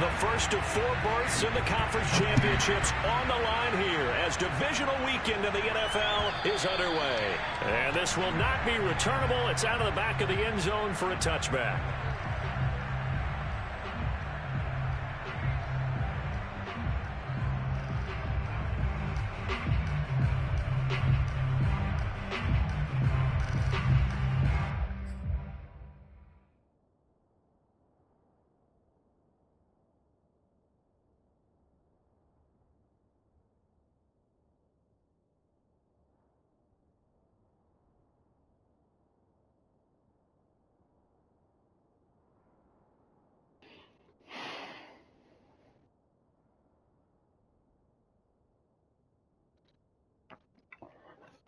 The first of 4 berths in the conference championships on the line here as divisional weekend in the NFL is underway. And this will not be returnable. It's out of the back of the end zone for a touchback.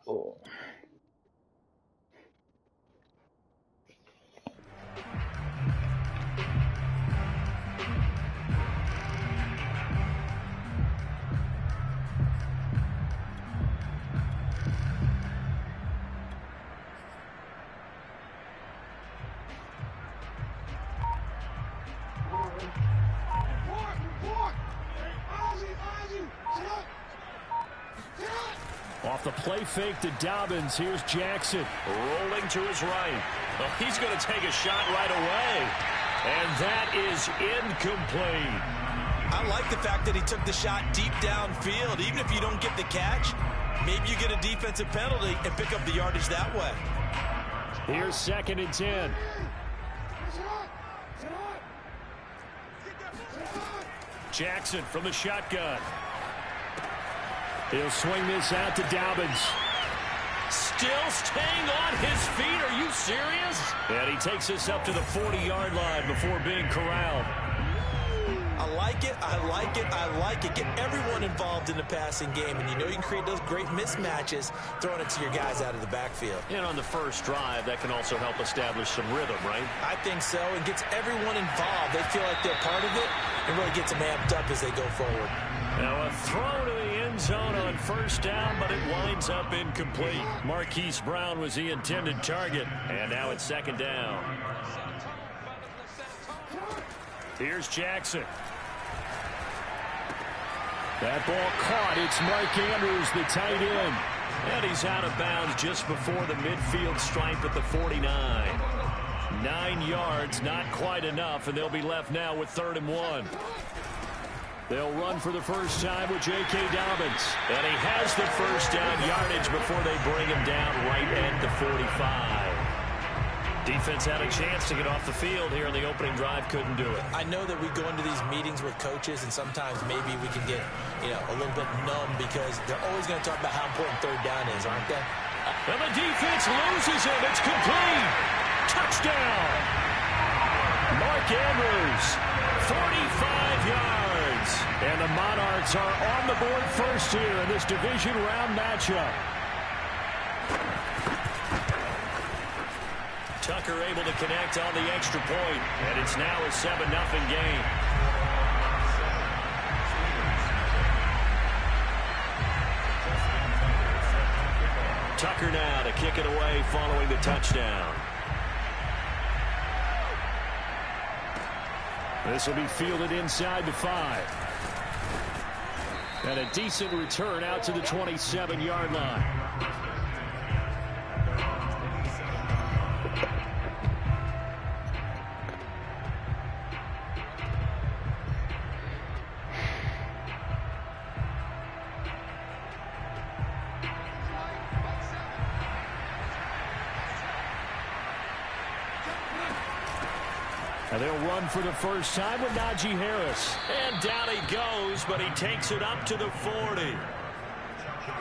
Oh. Off the play fake to Dobbins. Here's Jackson. Rolling to his right. Well, he's going to take a shot right away. And that is incomplete. I like the fact that he took the shot deep downfield. Even if you don't get the catch, maybe you get a defensive penalty and pick up the yardage that way. Here's 2nd and 10. Jackson from the shotgun. He'll swing this out to Dobbins. Still staying on his feet. Are you serious? And he takes us up to the 40-yard line before being corralled. I like it. I like it. I like it. Get everyone involved in the passing game, and you know you can create those great mismatches throwing it to your guys out of the backfield. And on the first drive, that can also help establish some rhythm, right? I think so. It gets everyone involved. They feel like they're part of it and really gets them amped up as they go forward. Now a throw to the end zone on first down, but it winds up incomplete. Marquise Brown was the intended target, and now it's 2nd down. Here's Jackson. That ball caught. It's Mark Andrews, the tight end. And he's out of bounds just before the midfield stripe at the 49. 9 yards, not quite enough, and they'll be left now with 3rd and 1. They'll run for the first time with J.K. Dobbins. And he has the first down yardage before they bring him down right at the 45. Defense had a chance to get off the field here in the opening drive, couldn't do it. I know that we go into these meetings with coaches, and sometimes maybe we can get, a little bit numb because they're always going to talk about how important 3rd down is, aren't they? And the defense loses him. It's complete. Touchdown. Mark Andrews, 45 yards. And the Monarchs are on the board first here in this division round matchup. Tucker able to connect on the extra point, and it's now a 7-0 game. Tucker now to kick it away following the touchdown. This will be fielded inside the 5. And a decent return out to the 27-yard line. And they'll run for the first time with Najee Harris. And down he goes, but he takes it up to the 40.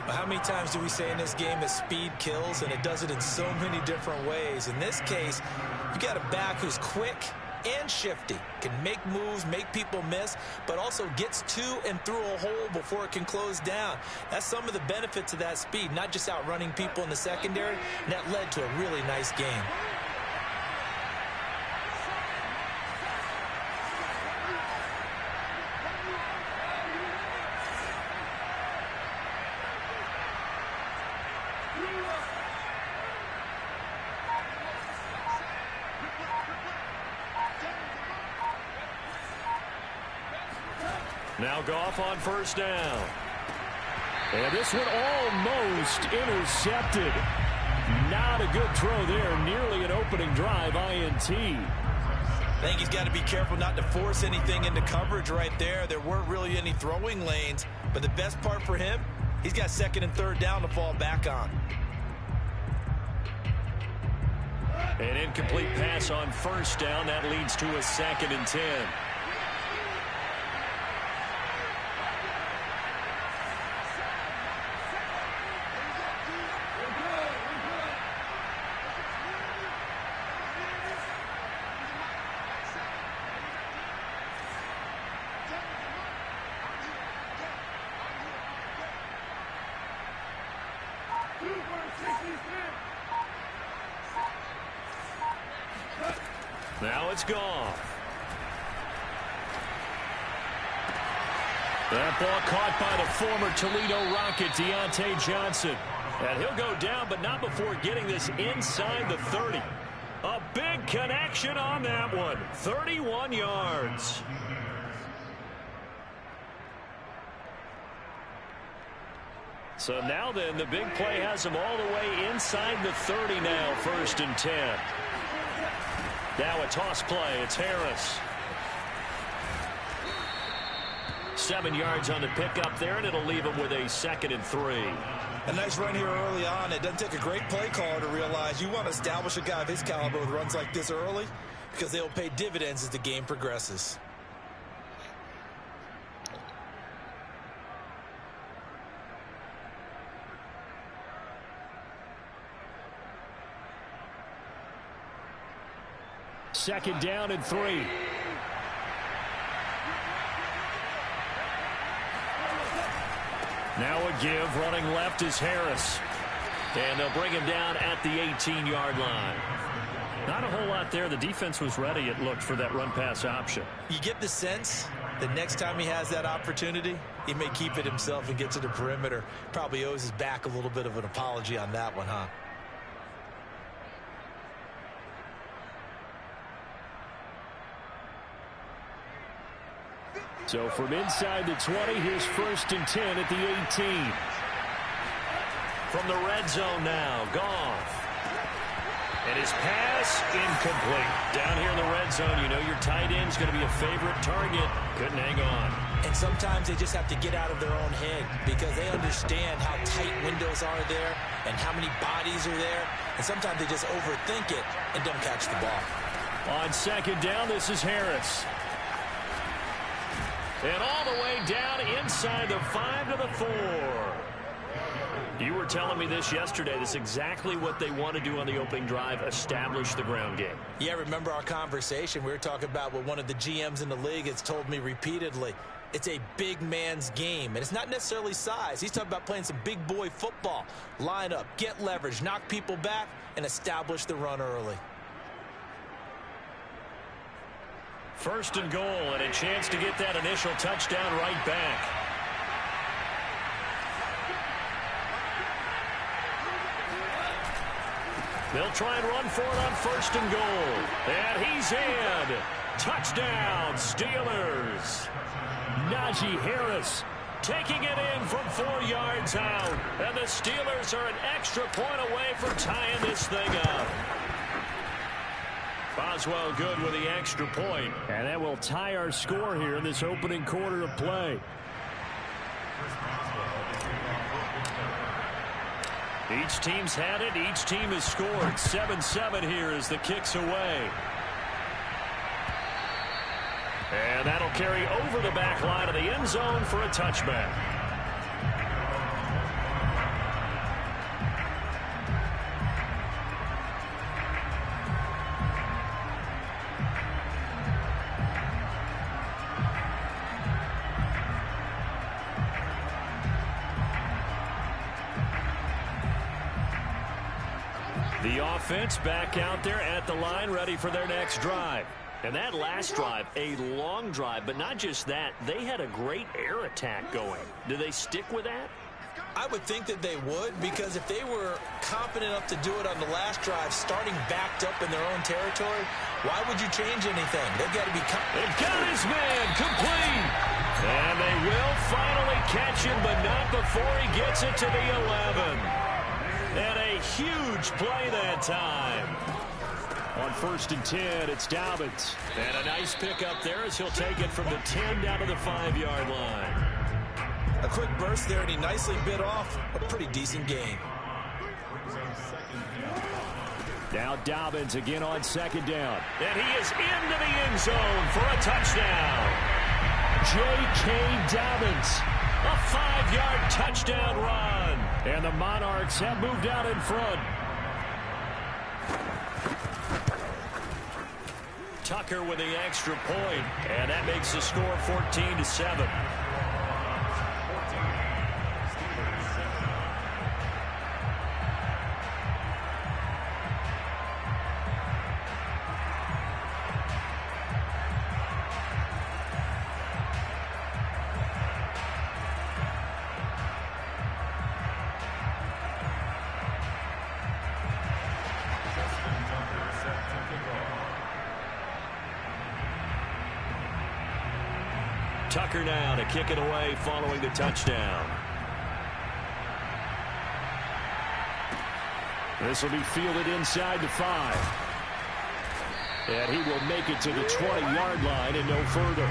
How many times do we say in this game that speed kills, and it does it in so many different ways? In this case, you got a back who's quick and shifty, can make moves, make people miss, but also gets to and through a hole before it can close down. That's some of the benefits of that speed, not just outrunning people in the secondary, and that led to a really nice game. Now Goff on first down. And this one almost intercepted. Not a good throw there. Nearly an opening drive INT. I think he's got to be careful not to force anything into coverage right there. There weren't really any throwing lanes. But the best part for him, he's got second and third down to fall back on. An incomplete pass on first down. That leads to a 2nd and 10. Now it's gone. That ball caught by the former Toledo Rocket, Deontay Johnson. And he'll go down, but not before getting this inside the 30. A big connection on that one. 31 yards. So now then, the big play has him all the way inside the 30 now, 1st and 10. Now a toss play. It's Harris. 7 yards on the pickup there, and it'll leave him with a 2nd and 3. A nice run here early on. It doesn't take a great play caller to realize you want to establish a guy of his caliber with runs like this early because they'll pay dividends as the game progresses. Second down and 3. Now a give. Running left is Harris. And they'll bring him down at the 18-yard line. Not a whole lot there. The defense was ready, it looked, for that run-pass option. You get the sense the next time he has that opportunity, he may keep it himself and get to the perimeter. Probably owes his back a little bit of an apology on that one, huh? So from inside the 20, here's 1st and 10 at the 18. From the red zone now, Goff. And his pass incomplete. Down here in the red zone, you know your tight end's going to be a favorite target. Couldn't hang on. And sometimes they just have to get out of their own head because they understand how tight windows are there and how many bodies are there. And sometimes they just overthink it and don't catch the ball. On second down, this is Harris. And all the way down inside the 5 to the 4. You were telling me this yesterday. This is exactly what they want to do on the opening drive, establish the ground game. Yeah, remember our conversation? We were talking about what one of the GMs in the league has told me repeatedly. It's a big man's game, and it's not necessarily size. He's talking about playing some big boy football. Line up, get leverage, knock people back, and establish the run early. 1st and goal, and a chance to get that initial touchdown right back. They'll try and run for it on 1st and goal. And he's in. Touchdown, Steelers. Najee Harris taking it in from 4 yards out. And the Steelers are an extra point away from tying this thing up. Boswell good with the extra point. And that will tie our score here in this opening quarter of play. Each team's had it. Each team has scored. 7-7 here as the kick's away. And that'll carry over the back line of the end zone for a touchback. The offense back out there at the line, ready for their next drive. And that last drive, a long drive, but not just that. They had a great air attack going. Do they stick with that? I would think that they would, because if they were confident enough to do it on the last drive, starting backed up in their own territory, why would you change anything? They've got to be confident. They've got his man complete. And they catch him, but not before he gets it to the 11. And a huge play that time. On 1st and 10, it's Dobbins. And a nice pickup there as he'll take it from the 10 down to the 5-yard line. A quick burst there, and he nicely bit off a pretty decent gain. Now Dobbins again on 2nd down. And he is into the end zone for a touchdown. J.K. Dobbins, a 5-yard touchdown run. And the Monarchs have moved out in front. Tucker with the extra point, and that makes the score 14-7. Tucker now to kick it away following the touchdown. This will be fielded inside the 5. And he will make it to the 20-yard line and no further.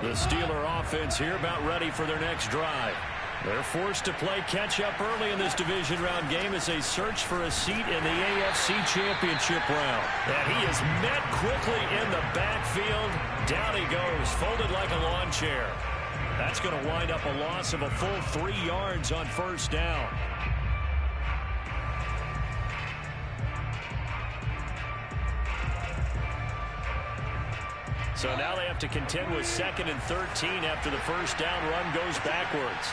The Steeler offense here about ready for their next drive. They're forced to play catch-up early in this division round game as they search for a seat in the AFC Championship round. And he is met quickly in the backfield. Down he goes, folded like a lawn chair. That's going to wind up a loss of a full 3 yards on 1st down. So now they have to contend with 2nd and 13 after the 1st down run goes backwards.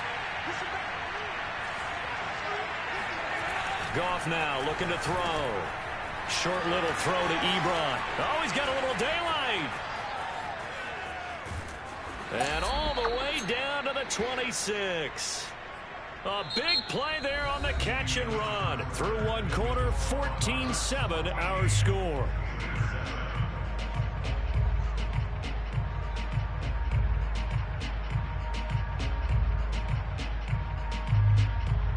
Goff now looking to throw. Short little throw to Ebron. Oh, he's got a little daylight. And all the way down to the 26. A big play there on the catch and run. Through one quarter, 14-7 our score.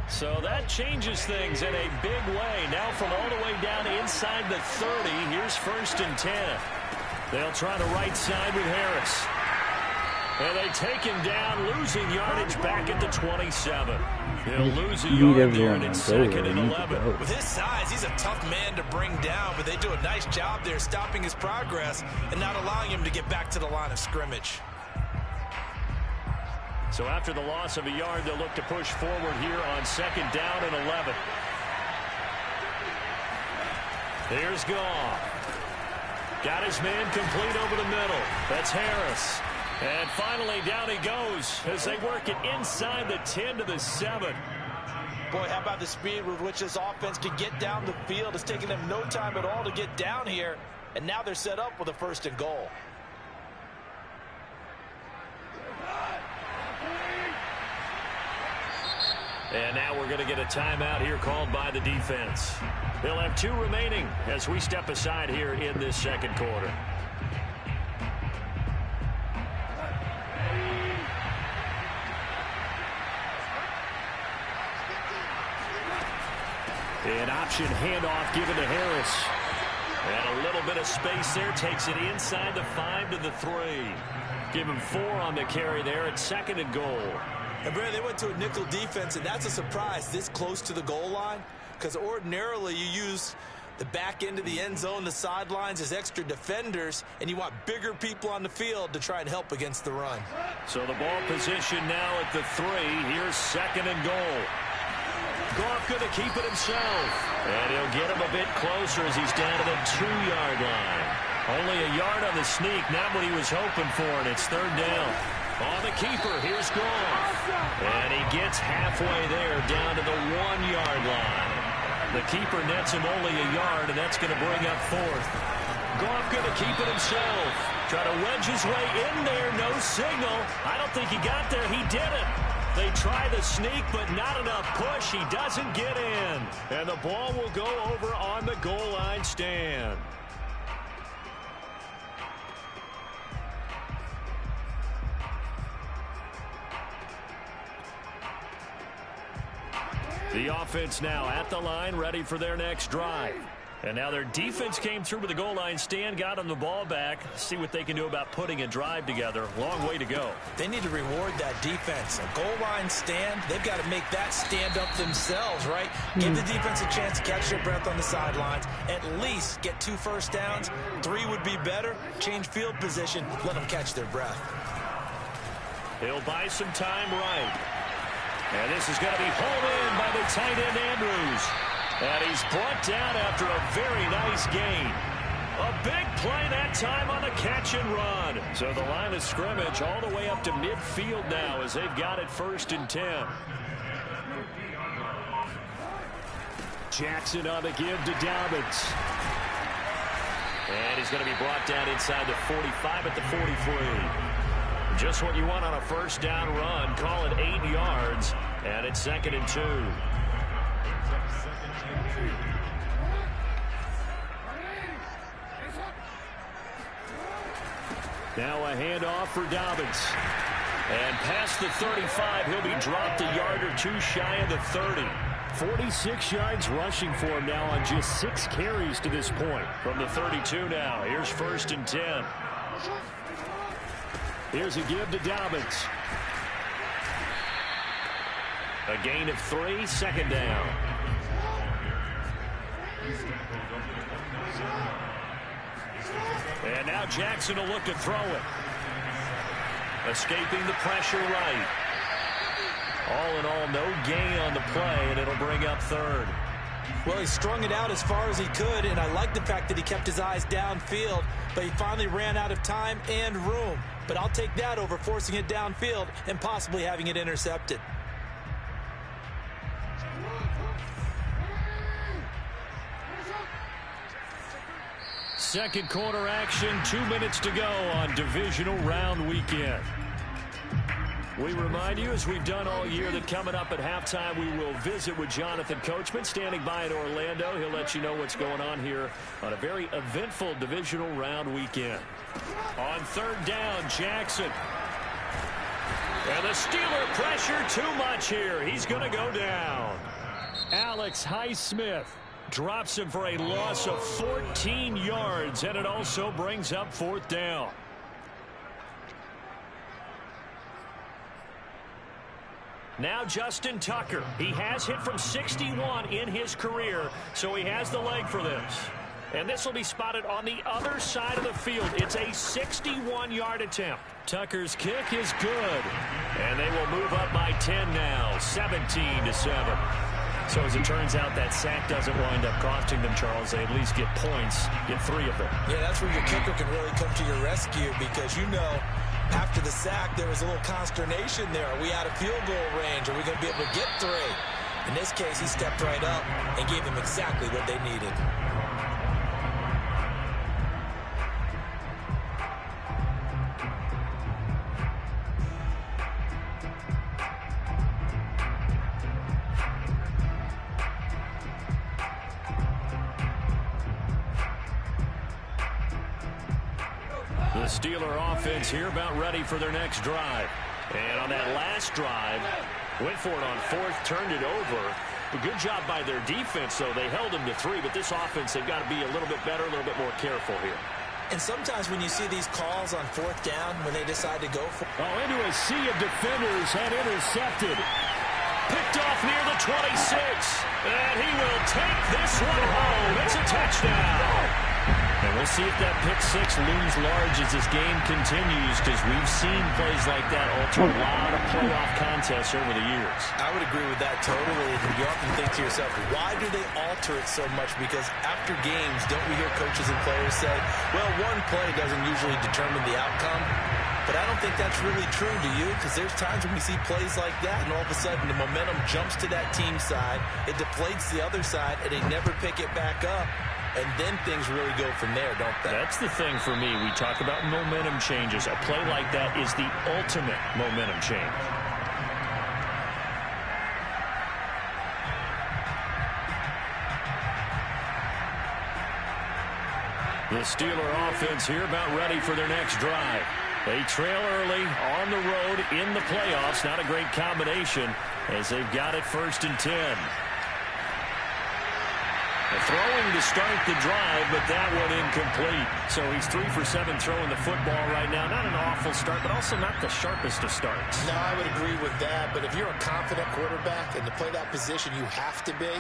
So that changes things in a big way. Now from all the way down inside the 30, here's 1st and 10. They'll try the right side with Harris. And they take him down, losing yardage back at the 27. He'll lose a yard there, and it's 2nd and 11. With his size, he's a tough man to bring down, but they do a nice job there stopping his progress and not allowing him to get back to the line of scrimmage. So after the loss of a yard, they'll look to push forward here on 2nd down and 11. Here's Goff. Got his man complete over the middle. That's Harris. And finally, down he goes as they work it inside the 10 to the 7. Boy, how about the speed with which this offense can get down the field? It's taking them no time at all to get down here. And now they're set up with a 1st and goal. And now we're going to get a timeout here called by the defense. They'll have 2 remaining as we step aside here in this 2nd quarter. An option handoff given to Harris. And a little bit of space there. Takes it inside the 5 to the 3. Give him 4 on the carry there at 2nd and goal. And Brad, they went to a nickel defense, and that's a surprise this close to the goal line, because ordinarily you use the back end of the end zone, the sidelines as extra defenders, and you want bigger people on the field to try and help against the run. So the ball position now at the 3. Here's 2nd and goal. Goff going to keep it himself. And he'll get him a bit closer as he's down to the 2-yard line. Only a yard on the sneak, not what he was hoping for, and it's 3rd down. On the keeper, here's Goff. And he gets halfway there down to the 1-yard line. The keeper nets him only a yard, and that's going to bring up 4th. Goff going to keep it himself. Try to wedge his way in there. No signal. I don't think he got there. He didn't. They try the sneak, but not enough push. He doesn't get in. And the ball will go over on the goal line stand. The offense now at the line, ready for their next drive. And now their defense came through with the goal line stand, got them the ball back. See what they can do about putting a drive together. Long way to go. They need to reward that defense. A goal line stand, they've got to make that stand up themselves, right? Give the defense a chance to catch their breath on the sidelines. At least get 2 first downs. 3 would be better. Change field position. Let them catch their breath. He'll buy some time right. And this is going to be hauled in by the tight end, Andrews. And he's brought down after a very nice gain. A big play that time on the catch and run. So the line of scrimmage all the way up to midfield now as they've got it 1st and 10. Jackson on the give to Dobbins. And he's going to be brought down inside the 45 at the 43. Just what you want on a first down run. Call it 8 yards. And it's 2nd and 2. Now a handoff for Dobbins. And past the 35, he'll be dropped a yard or 2 shy of the 30. 46 yards rushing for him now on just 6 carries to this point. From the 32 now, here's 1st and 10. Here's a give to Dobbins. A gain of 3, 2nd down. And now Jackson will look to throw it. Escaping the pressure right. All in all, no gain on the play, and it'll bring up 3rd. Well, he strung it out as far as he could, and I like the fact that he kept his eyes downfield, but he finally ran out of time and room. But I'll take that over forcing it downfield and possibly having it intercepted. Second quarter action, 2 minutes to go on Divisional Round Weekend. We remind you, as we've done all year, that coming up at halftime, we will visit with Jonathan Coachman, standing by in Orlando. He'll let you know what's going on here on a very eventful Divisional Round Weekend. On 3rd down, Jackson. And the Steeler pressure too much here. He's going to go down. Alex Highsmith drops him for a loss of 14 yards, and it also brings up 4th down. Now Justin Tucker. He has hit from 61 in his career, so he has the leg for this. And this will be spotted on the other side of the field. It's a 61-yard attempt. Tucker's kick is good. And they will move up by 10 now, 17-7. So as it turns out, that sack doesn't wind up costing them, Charles. They at least get points, get 3 of them. Yeah, that's where your kicker can really come to your rescue, because you know after the sack there was a little consternation there. Are we out of field goal range? Are we going to be able to get 3? In this case, he stepped right up and gave them exactly what they needed. The Steeler offense here about ready for their next drive. And on that last drive, went for it on 4th, turned it over. A good job by their defense, though. They held them to 3, but this offense, they've got to be a little bit better, a little bit more careful here. And sometimes when you see these calls on 4th down, when they decide to go for it. Into a sea of defenders and intercepted. Picked off near the 26. And he will take this one home. It's a touchdown. And we'll see if that pick 6 looms large as this game continues, because we've seen plays like that alter a lot of playoff contests over the years. I would agree with that totally. You often think to yourself, why do they alter it so much? Because after games, don't we hear coaches and players say, well, one play doesn't usually determine the outcome? But I don't think that's really true, do you? Because there's times when we see plays like that, and all of a sudden the momentum jumps to that team side, it deflates the other side, and they never pick it back up. and then things really go from there, don't they? That's the thing for me. We talk about momentum changes. A play like that is the ultimate momentum change. The Steeler offense here about ready for their next drive. They trail early on the road in the playoffs. Not a great combination as they've got it 1st and 10. Throwing to start the drive, but that one incomplete. So he's 3 for 7 throwing the football right now. Not an awful start, but also not the sharpest of starts. No, I would agree with that. But if you're a confident quarterback and to play that position you have to be,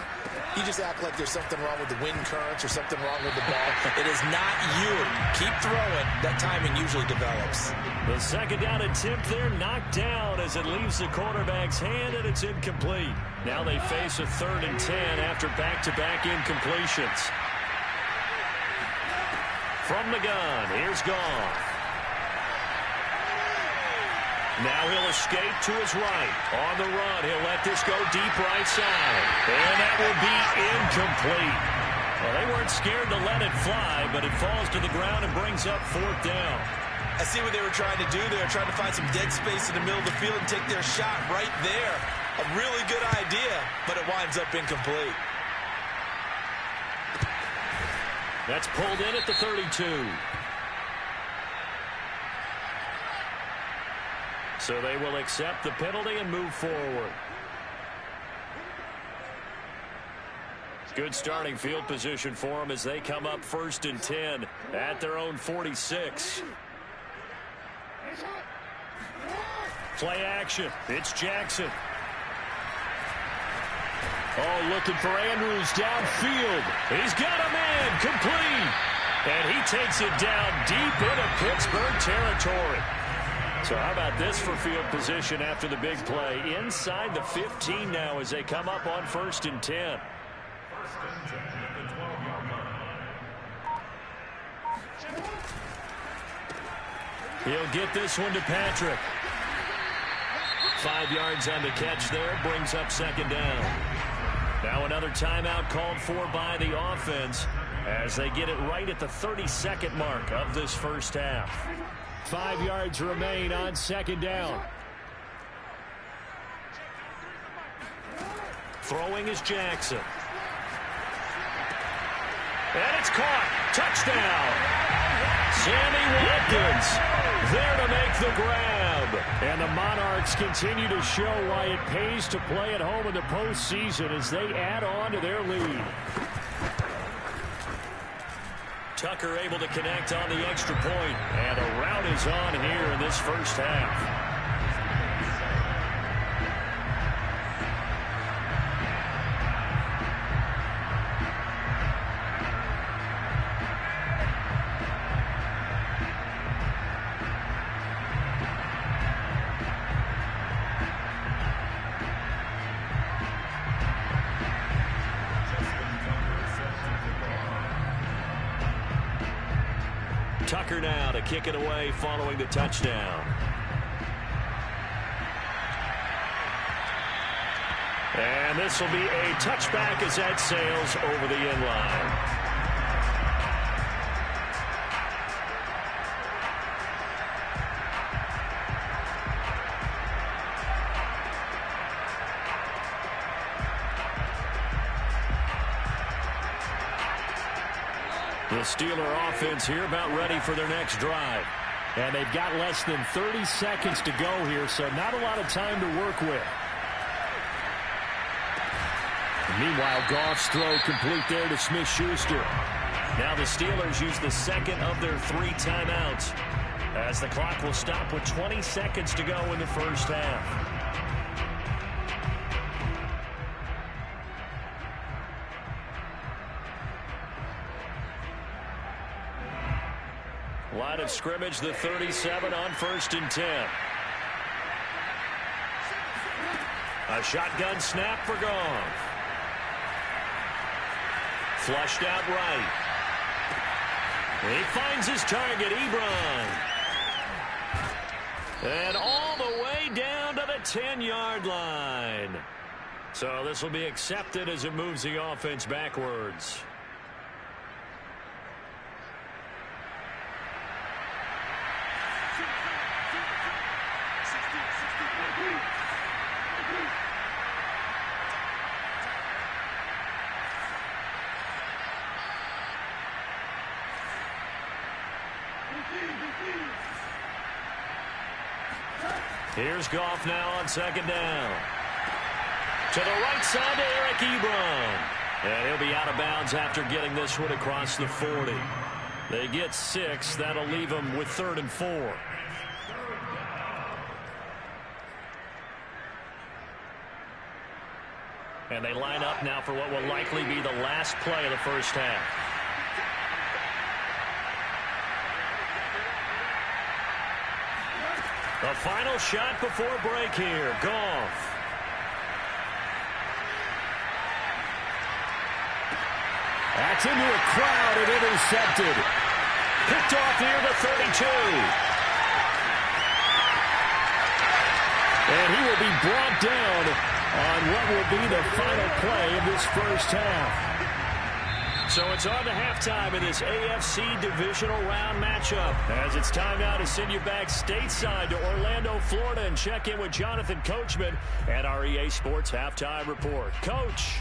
you just act like there's something wrong with the wind currents or something wrong with the ball. It is not you. Keep throwing. That timing usually develops. The 2nd down attempt there knocked down as it leaves the quarterback's hand, and it's incomplete. Now they face a 3rd and 10 after back-to-back incompletions. From the gun, here's Goff. Now he'll escape to his right. On the run, he'll let this go deep right side. And that will be incomplete. Well, they weren't scared to let it fly, but it falls to the ground and brings up 4th down. I see what they were trying to do. They were trying to find some dead space in the middle of the field and take their shot right there. A really good idea, but it winds up incomplete. That's pulled in at the 32. So they will accept the penalty and move forward. Good starting field position for them as they come up 1st and 10 at their own 46. Play action. It's Jackson. Oh, looking for Andrews downfield. He's got a man complete. And he takes it down deep into Pittsburgh territory. So how about this for field position after the big play? Inside the 15 now as they come up on 1st and 10. He'll get this one to Patrick. 5 yards on the catch there, brings up 2nd down. Now another timeout called for by the offense as they get it right at the 32nd mark of this first half. 5 yards remain on 2nd down. Throwing is Jackson. And it's caught. Touchdown. Sammy Watkins there to make the grab. And the Monarchs continue to show why it pays to play at home in the postseason as they add on to their lead. Tucker able to connect on the extra point. And a rout is on here in this first half. Tucker now to kick it away following the touchdown. And this will be a touchback as that sails over the end line. The Steeler offense here about ready for their next drive. And they've got less than 30 seconds to go here, so not a lot of time to work with. Meanwhile, Goff's throw complete there to Smith-Schuster. Now the Steelers use the 2nd of their 3 timeouts as the clock will stop with 20 seconds to go in the first half. Line of scrimmage, the 37 on 1st and 10. A shotgun snap for Goff. Flushed out right. He finds his target, Ebron. And all the way down to the 10-yard line. So this will be accepted as it moves the offense backwards. Here's Goff now on second down. To the right side to Eric Ebron. And he'll be out of bounds after getting this one across the 40. They get 6. That'll leave them with 3rd and 4. And they line up now for what will likely be the last play of the first half. The final shot before break here. Goff. That's into a crowd and intercepted. Picked off near the 32. And he will be brought down on what will be the final play of this first half. So it's on to halftime in this AFC Divisional Round matchup. As it's time now to send you back stateside to Orlando, Florida, and check in with Jonathan Coachman at our EA Sports Halftime Report. Coach.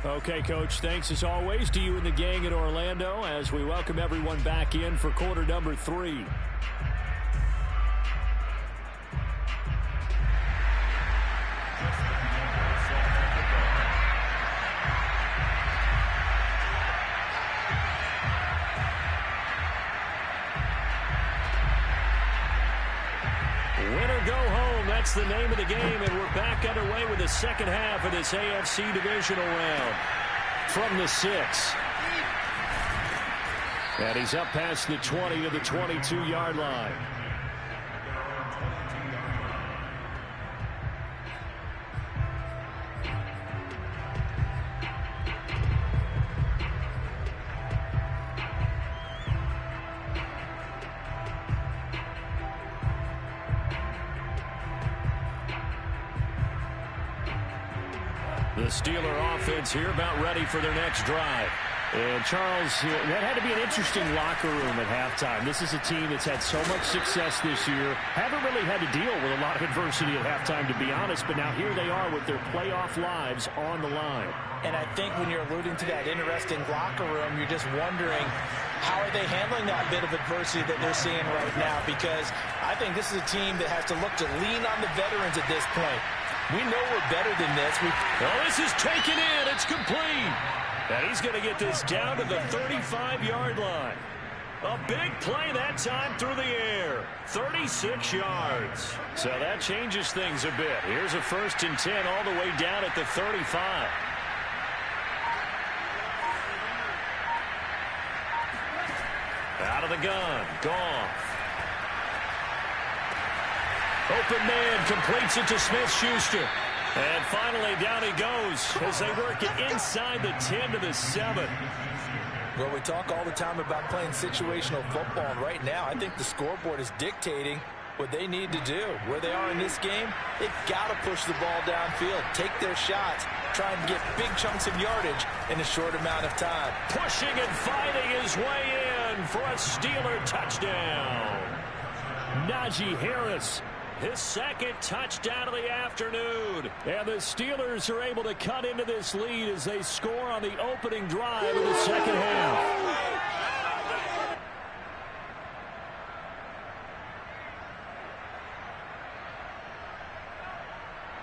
Okay, Coach, thanks as always to you and the gang in Orlando as we welcome everyone back in for quarter number 3. Win or go home, that's the name of the game, and we're back underway with the second half of this AFC Divisional Round. From the 6. And he's up past the 20 to the 22-yard line. The Steeler offense here about ready for their next drive. And, Charles, that had to be an interesting locker room at halftime. This is a team that's had so much success this year. Haven't really had to deal with a lot of adversity at halftime, to be honest. But now here they are with their playoff lives on the line. And I think when you're alluding to that interesting locker room, you're just wondering how are they handling that bit of adversity that they're seeing right now. Because I think this is a team that has to look to lean on the veterans at this point. We know we're better than this. This is taken in. It's complete. And he's going to get this down to the 35-yard line. A big play that time through the air. 36 yards. So that changes things a bit. Here's a 1st and 10 all the way down at the 35. Out of the gun. Goff. Open man completes it to Smith-Schuster. And finally, down he goes as they work it inside the 10 to the 7. Well, we talk all the time about playing situational football, and right now I think the scoreboard is dictating what they need to do. Where they are in this game, they've got to push the ball downfield, take their shots, try and get big chunks of yardage in a short amount of time. Pushing and fighting his way in for a Steeler touchdown. Najee Harris. His second touchdown of the afternoon. And the Steelers are able to cut into this lead as they score on the opening drive of the second half.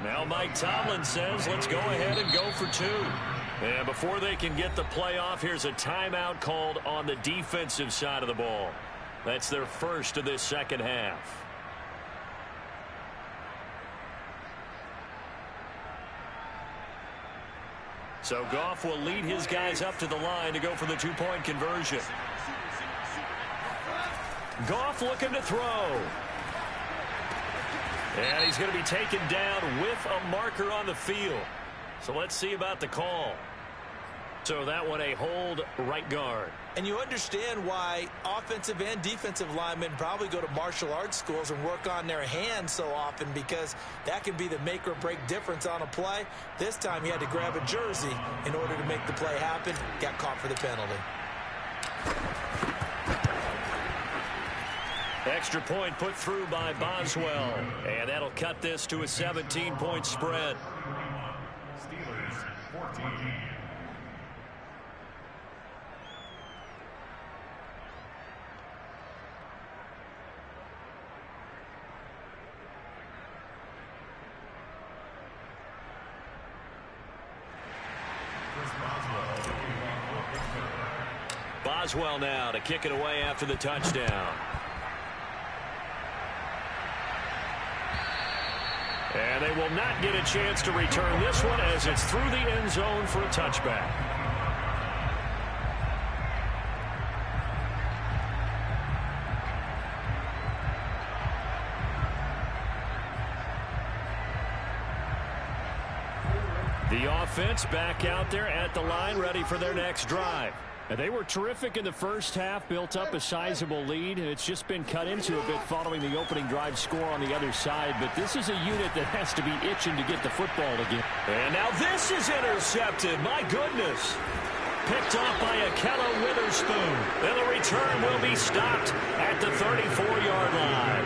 Now Mike Tomlin says, let's go ahead and go for 2. And before they can get the play off, here's a timeout called on the defensive side of the ball. That's their first of this second half. So Goff will lead his guys up to the line to go for the 2-point conversion. Goff looking to throw. And he's going to be taken down with a marker on the field. So let's see about the call. So that one a hold right guard. And you understand why offensive and defensive linemen probably go to martial arts schools and work on their hands so often, because that can be the make or break difference on a play. This time he had to grab a jersey in order to make the play happen. Got caught for the penalty. Extra point put through by Boswell. And that'll cut this to a 17-point spread. Boswell now to kick it away after the touchdown. And they will not get a chance to return this one as it's through the end zone for a touchback. The offense back out there at the line, ready for their next drive. And they were terrific in the first half, built up a sizable lead, and it's just been cut into a bit following the opening drive score on the other side. But this is a unit that has to be itching to get the football again. And now this is intercepted. My goodness. Picked off by Akella Witherspoon. And the return will be stopped at the 34-yard line.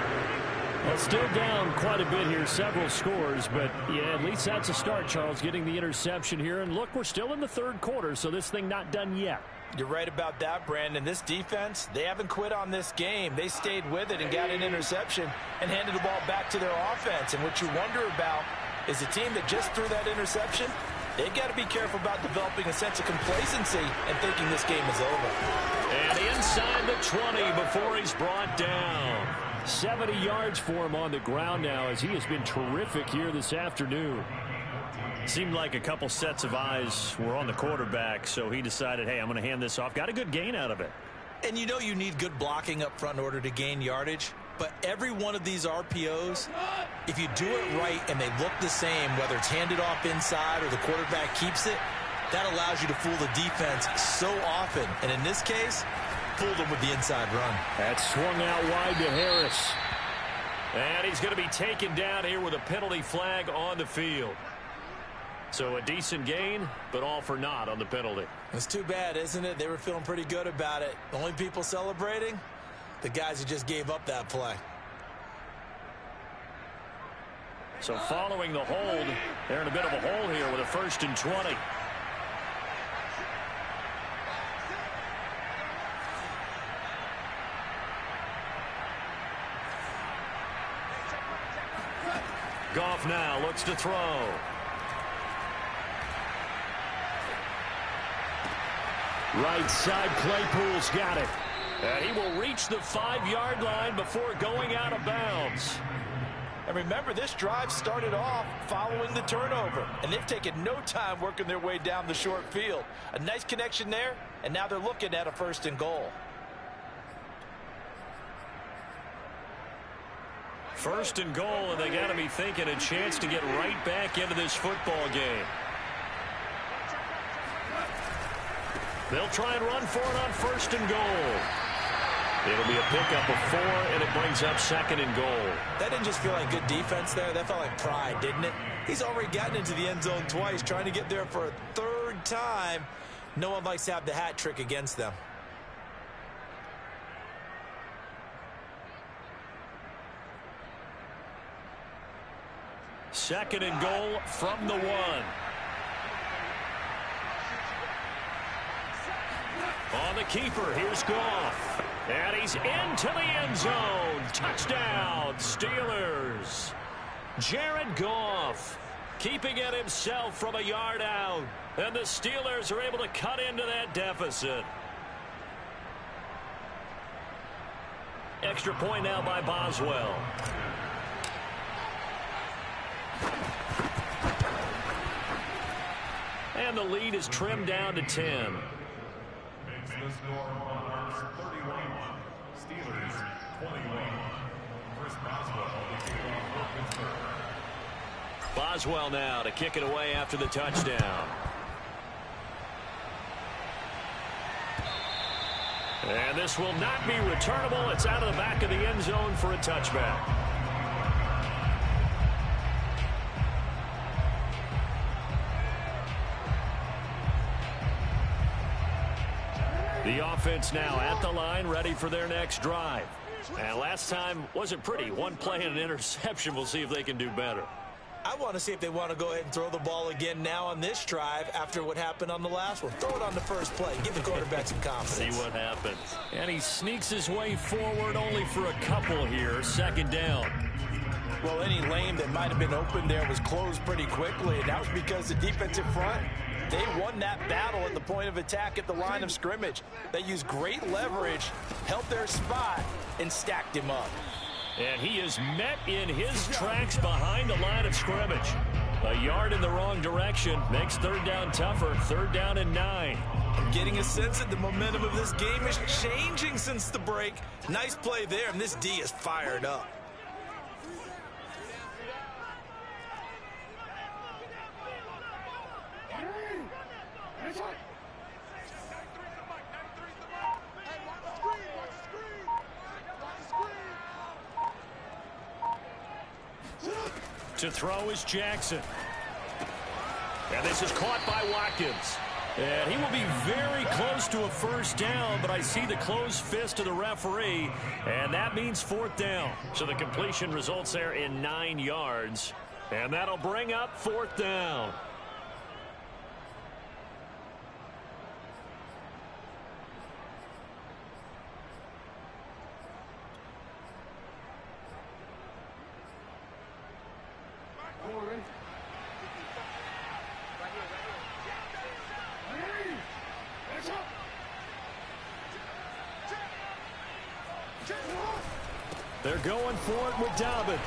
Well, still down quite a bit here, several scores, but yeah, at least that's a start, Charles, getting the interception here. And look, we're still in the third quarter, so this thing not done yet. You're right about that, Brandon. This defense, they haven't quit on this game. They stayed with it and got an interception and handed the ball back to their offense. And what you wonder about is a team that just threw that interception, they've got to be careful about developing a sense of complacency and thinking this game is over. And inside the 20 before he's brought down. 70 yards for him on the ground now as he has been terrific here this afternoon. Seemed like a couple sets of eyes were on the quarterback, so he decided, hey, I'm going to hand this off. Got a good gain out of it. And you know you need good blocking up front in order to gain yardage, but every one of these RPOs, if you do it right and they look the same, whether it's handed off inside or the quarterback keeps it, that allows you to fool the defense so often. And in this case, fooled them with the inside run. That swung out wide to Harris. And he's going to be taken down here with a penalty flag on the field. So a decent gain, but all for naught on the penalty. It's too bad, isn't it? They were feeling pretty good about it. The only people celebrating, the guys who just gave up that play. So following the hold, they're in a bit of a hole here with a 1st and 20. Goff now looks to throw. Right side, Claypool's got it. And he will reach the 5-yard line before going out of bounds. And remember, this drive started off following the turnover. And they've taken no time working their way down the short field. A nice connection there, and now they're looking at a 1st and goal. 1st and goal, and they got to be thinking a chance to get right back into this football game. They'll try and run for it on 1st and goal. It'll be a pickup of 4, and it brings up 2nd and goal. That didn't just feel like good defense there. That felt like pride, didn't it? He's already gotten into the end zone twice, trying to get there for a 3rd time. No one likes to have the hat trick against them. Second and goal from the 1. On the keeper, here's Goff. And he's into the end zone. Touchdown, Steelers. Jared Goff keeping it himself from a yard out. And the Steelers are able to cut into that deficit. Extra point now by Boswell. And the lead is trimmed down to 10. Makes the score Monarchs 31, Steelers 21. Chris Boswell, the kickoff for Pittsburgh. Boswell now to kick it away after the touchdown. And this will not be returnable. It's out of the back of the end zone for a touchback. The offense now at the line, ready for their next drive. And last time wasn't pretty. One play and an interception. We'll see if they can do better. I want to see if they want to go ahead and throw the ball again now on this drive after what happened on the last one. Throw it on the first play. Give the quarterback some confidence. See what happens. And he sneaks his way forward only for a couple here. Second down. Well, any lane that might have been open there was closed pretty quickly, and that was because the defensive front, they won that battle at the point of attack at the line of scrimmage. They used great leverage, held their spot, and stacked him up. And he is met in his tracks behind the line of scrimmage. A yard in the wrong direction makes third down tougher. Third down and 9. I'm getting a sense that the momentum of this game is changing since the break. Nice play there, and this D is fired up. To throw is Jackson. And this is caught by Watkins. And he will be very close to a first down, but I see the closed fist of the referee, and that means fourth down. So the completion results there in 9 yards, and that'll bring up fourth down. They're going for it with Dobbins.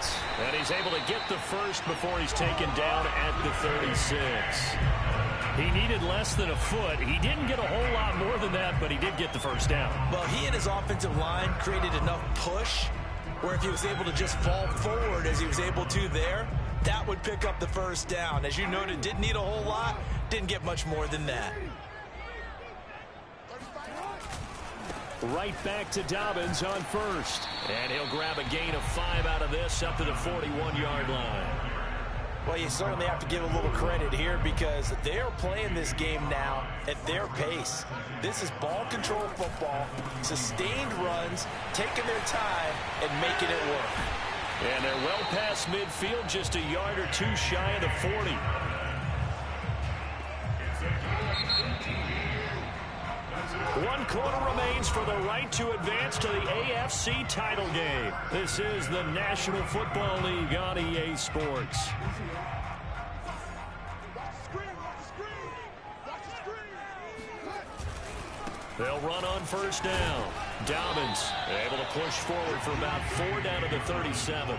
And he's able to get the first before he's taken down at the 36. He needed less than a foot. He didn't get a whole lot more than that, but he did get the first down. Well, he and his offensive line created enough push where if he was able to just fall forward as he was able to there, that would pick up the first down. As you noted, didn't need a whole lot, didn't get much more than that. Right back to Dobbins on first. And he'll grab a gain of 5 out of this up to the 41-yard line. Well, you certainly have to give a little credit here because they're playing this game now at their pace. This is ball control football, sustained runs, taking their time and making it work. And they're well past midfield, just a yard or two shy of the 40. One quarter remains for the right to advance to the AFC title game. This is the National Football League on EA Sports. They'll run on first down. Dobbins able to push forward for about 4 down to the 37.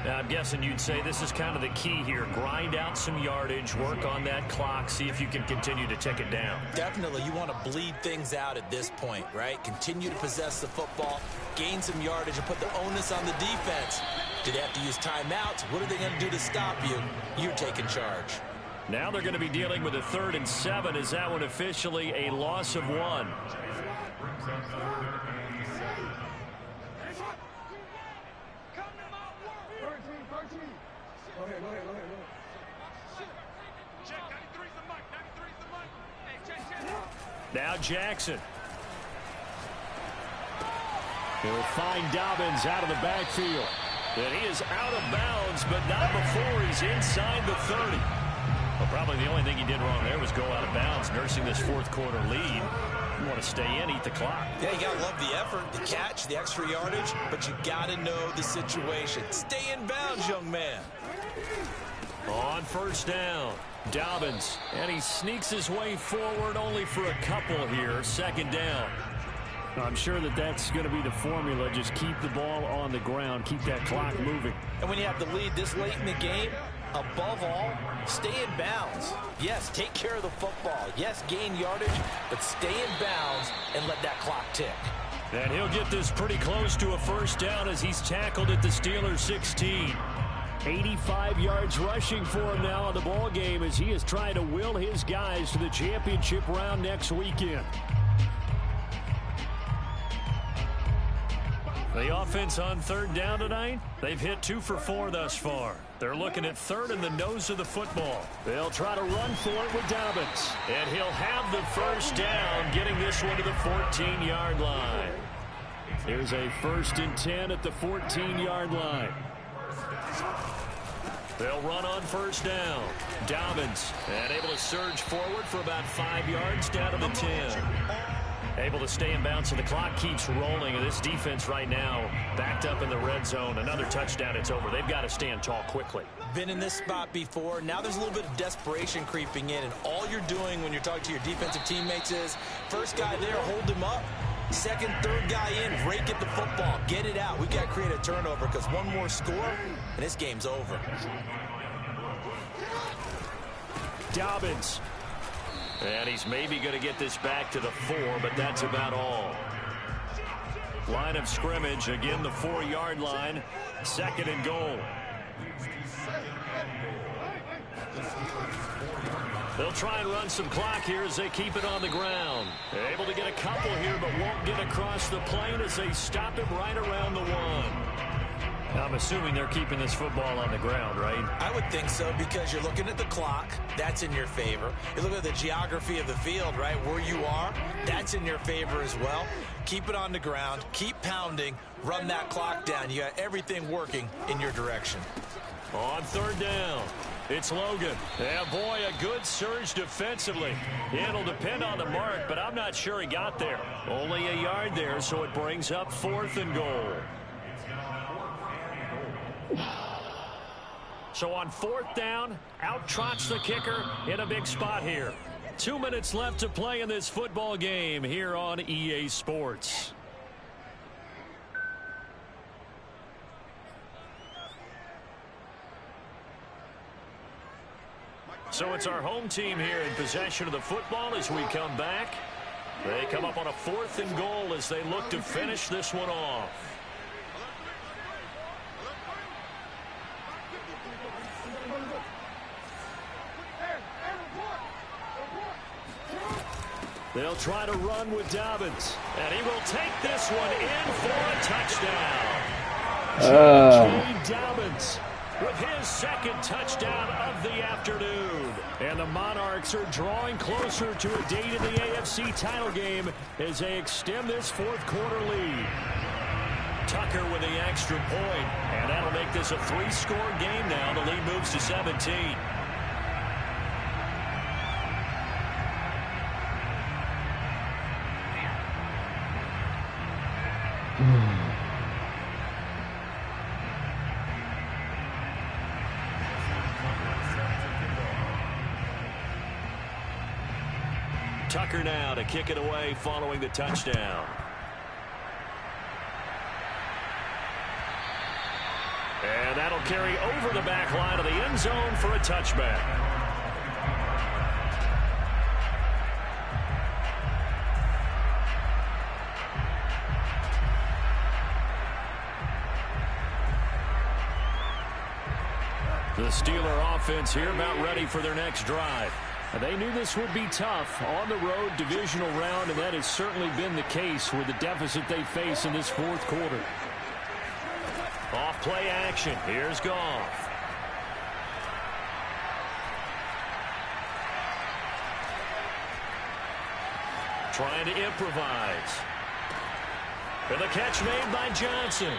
Now, I'm guessing you'd say this is kind of the key here. Grind out some yardage, work on that clock, see if you can continue to tick it down. Definitely, you want to bleed things out at this point, right? Continue to possess the football, gain some yardage, and put the onus on the defense. Do they have to use timeouts? What are they going to do to stop you? You're taking charge. Now they're going to be dealing with a 3rd and 7. Is that one officially a loss of 1? Now Jackson. He'll find Dobbins out of the backfield. And he is out of bounds, but not before he's inside the 30. Well, probably the only thing he did wrong there was go out of bounds, nursing this 4th quarter lead. You want to stay in, eat the clock. Yeah, you got to love the effort, the catch, the extra yardage, but you got to know the situation. Stay in bounds, young man. On first down, Dobbins, and he sneaks his way forward only for a couple here. 2nd down. I'm sure that that's going to be the formula. Just keep the ball on the ground, keep that clock moving. And when you have the lead this late in the game, above all, stay in bounds. Yes, take care of the football. Yes, gain yardage, but stay in bounds and let that clock tick. And he'll get this pretty close to a first down as he's tackled at the Steelers' 16. 85 yards rushing for him now in the ball game as he is trying to will his guys to the championship round next weekend. The offense on 3rd down tonight, they've hit 2 for 4 thus far. They're looking at 3rd and the nose of the football. They'll try to run for it with Dobbins. And he'll have the first down, getting this one to the 14-yard line. Here's a 1st and 10 at the 14-yard line. They'll run on first down. Dobbins, and able to surge forward for about 5 yards down to the 10. Able to stay in bounds, so the clock keeps rolling. And this defense right now backed up in the red zone. Another touchdown, it's over. They've got to stand tall quickly. Been in this spot before. Now there's a little bit of desperation creeping in. And all you're doing when you're talking to your defensive teammates is, first guy there, hold him up. Second, third guy in, rake at the football. Get it out. We've got to create a turnover because one more score, and this game's over. Dobbins. And he's maybe going to get this back to the 4, but that's about all. Line of scrimmage, again the 4-yard line. 2nd and goal. They'll try and run some clock here as they keep it on the ground. They're able to get a couple here, but won't get across the plane as they stop it right around the 1. I'm assuming they're keeping this football on the ground, right? I would think so, because you're looking at the clock. That's in your favor. You look at the geography of the field, right? Where you are, that's in your favor as well. Keep it on the ground. Keep pounding. Run that clock down. You got everything working in your direction. On 3rd down, it's Logan. Yeah, boy, a good surge defensively. It'll depend on the mark, but I'm not sure he got there. Only a yard there, so it brings up 4th and goal. So on 4th down, out trots the kicker in a big spot here. 2 minutes left to play in this football game here on EA Sports. So it's our home team here in possession of the football as we come back. They come up on a 4th and goal as they look to finish this one off. They'll try to run with Dobbins. And he will take this one in for a touchdown. J.J. Dobbins with his 2nd touchdown of the afternoon. And the Monarchs are drawing closer to a date in the AFC title game as they extend this 4th quarter lead. Tucker with the extra point, and that'll make this a 3-score game now. The lead moves to 17. Tucker now to kick it away following the touchdown. And that'll carry over the back line of the end zone for a touchback. The Steeler offense here about ready for their next drive. They knew this would be tough on the road divisional round, and that has certainly been the case with the deficit they face in this 4th quarter. Off play action. Here's Goff. Trying to improvise. And the catch made by Johnson.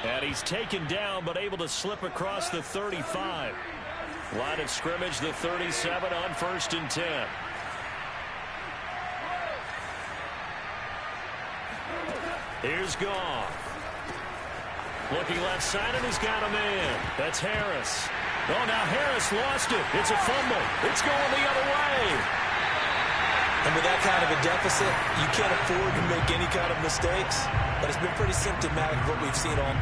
And he's taken down but able to slip across the 35. Line of scrimmage, the 37 on 1st and 10. Here's Goff. Looking left side, and he's got a man. That's Harris. Oh, now Harris lost it. It's a fumble. It's going the other way. And with that kind of a deficit, you can't afford to make any kind of mistakes. But it's been pretty symptomatic of what we've seen all.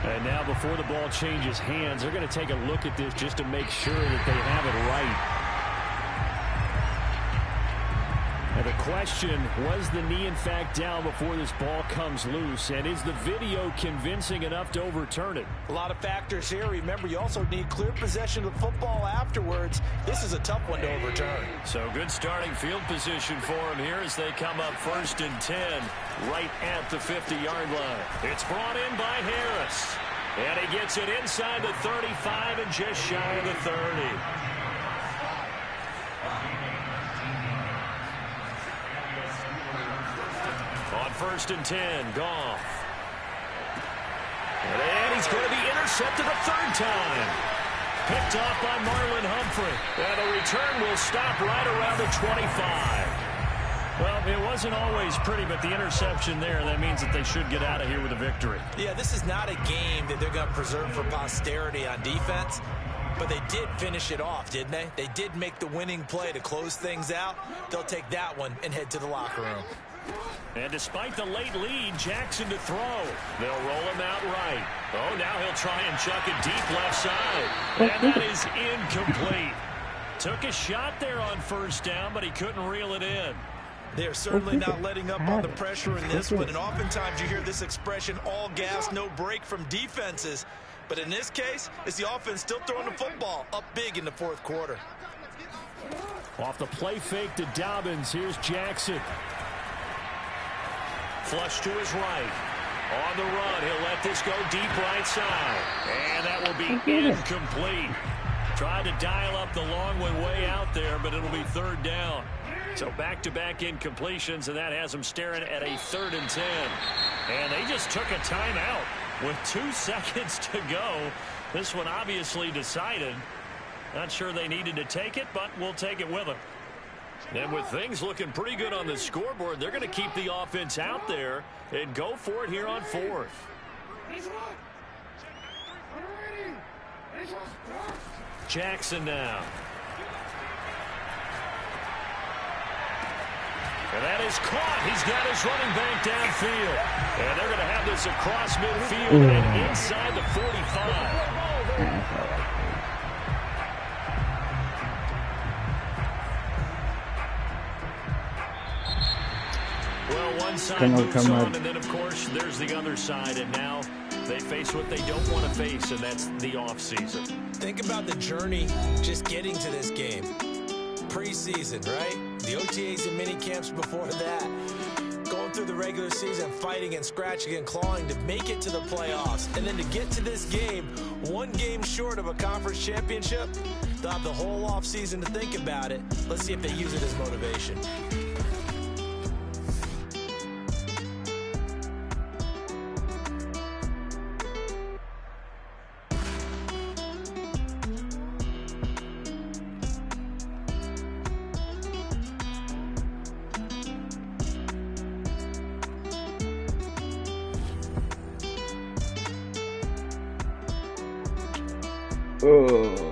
And now before the ball changes hands, they're going to take a look at this just to make sure that they have it right. And the question, was the knee in fact down before this ball comes loose? And is the video convincing enough to overturn it? A lot of factors here. Remember, you also need clear possession of the football afterwards. This is a tough one to overturn. So good starting field position for him here as they come up 1st and 10 right at the 50-yard line. It's brought in by Harris. And he gets it inside the 35 and just shy of the 30. On 1st and 10, Goff. And he's going to be intercepted a 3rd time. picked off by Marlon Humphrey. And the return will stop right around the 25. Well, it wasn't always pretty, but the interception there, that means that they should get out of here with a victory. Yeah, this is not a game that they're going to preserve for posterity on defense, but they did finish it off, didn't they? They did make the winning play to close things out. They'll take that one and head to the locker room. And despite the late lead, Jackson to throw. They'll roll him out right. Oh, now he'll try and chuck it deep left side. And that is incomplete. Took a shot there on first down, but he couldn't reel it in. They're certainly not letting up on the pressure in this one, and oftentimes you hear this expression, all gas, no break from defenses. But in this case, it's the offense still throwing the football up big in the fourth quarter. Off the play fake to Dobbins, here's Jackson. Flush to his right. On the run, he'll let this go deep right side. And that will be incomplete. Tried to dial up the long one way out there, but it'll be third down. So back-to-back incompletions, and that has them staring at a 3rd and 10. And they just took a timeout with 2 seconds to go. This one obviously decided. Not sure they needed to take it, but we'll take it with them. And with things looking pretty good on the scoreboard, they're going to keep the offense out there and go for it here on 4th. Jackson now. And that is caught. He's got his running back downfield. And they're going to have this across midfield and inside the 45. Well, one side moves on, and then, of course, there's the other side. And now they face what they don't want to face, and that's the offseason. Think about the journey just getting to this game. Preseason, right? The OTAs and mini camps before that. Going through the regular season, fighting and scratching and clawing to make it to the playoffs. And then to get to this game, 1 game short of a conference championship, they'll have the whole offseason to think about it. Let's see if they use it as motivation. Oh.